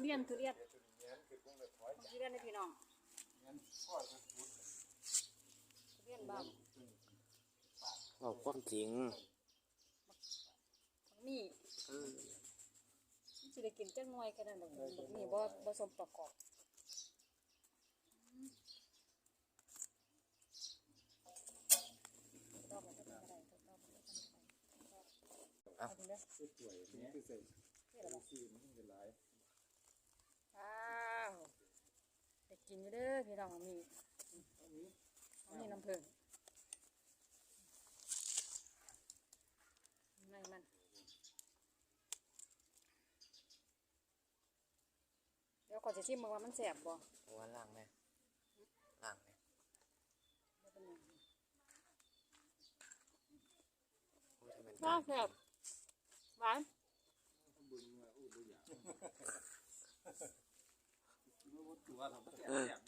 เรียนทุเรียนทุเรียนในพี่น้องทุเรียนบ้างบอกความจริงนี่จะได้กินจังหน่อยกันนั่นแบบนี้บ่สมประกอบว้าวไปกินอยู่เด้อพี่น้องมีน้ำผึ้งไม่มันเดี๋ยวก่อนจะชิมมึงว่ามันแสบบ่ว่าล่างไหมล่างไหมน่าแสบหวานตัวทำแสบ